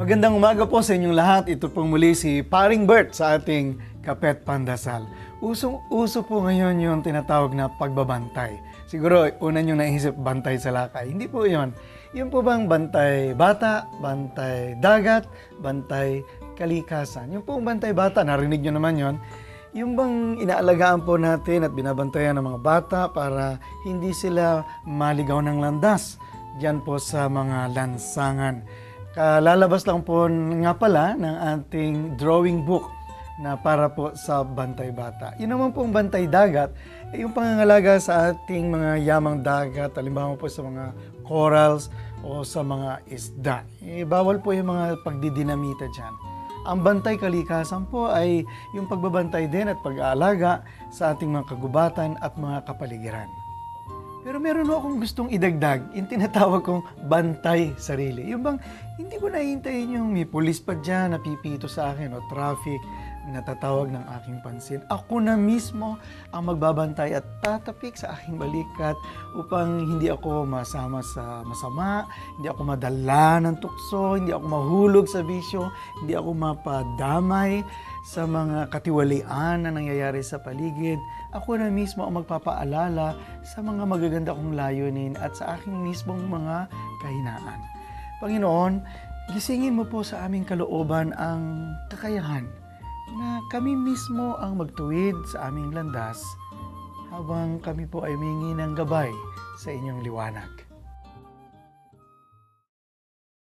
Magandang umaga po sa inyong lahat. Ito pong muli si Paring Bert sa ating Kapet Pandasal. Usong-uso po ngayon yung tinatawag na pagbabantay. Siguro una nyo naisip bantay sa lakay. Hindi po yun. Yun po bang bantay bata, bantay dagat, bantay kalikasan. Yung pong bantay bata, narinig nyo naman yun. Yung bang inaalagaan po natin at binabantayan ng mga bata para hindi sila maligaw ng landas diyan po sa mga lansangan. Lalabas lang po nga pala ng ating drawing book na para po sa bantay bata. Yun naman pong bantay dagat, yung pangangalaga sa ating mga yamang dagat, halimbawa po sa mga corals o sa mga isda. Bawal po yung mga pagdidinamita dyan. Ang bantay kalikasan po ay yung pagbabantay din at pag-aalaga sa ating mga kagubatan at mga kapaligiran. Pero meron akong gustong idagdag, yung tinatawag kong bantay sarili. Yung bang hindi ko nahintayin yung may pulis pa dyan, napipito sa akin o traffic, natatawag ng aking pansin. Ako na mismo ang magbabantay at tatapik sa aking balikat upang hindi ako masama sa masama, hindi ako madala ng tukso, hindi ako mahulog sa bisyo, hindi ako mapadamay sa mga katiwalian na nangyayari sa paligid. Ako na mismo ang magpapaalala sa mga magaganda kong layunin at sa aking mismong mga kahinaan. Panginoon, gisingin mo po sa aming kalooban ang kakayahan na kami mismo ang magtuwid sa aming landas habang kami po ay humingi ng gabay sa inyong liwanag.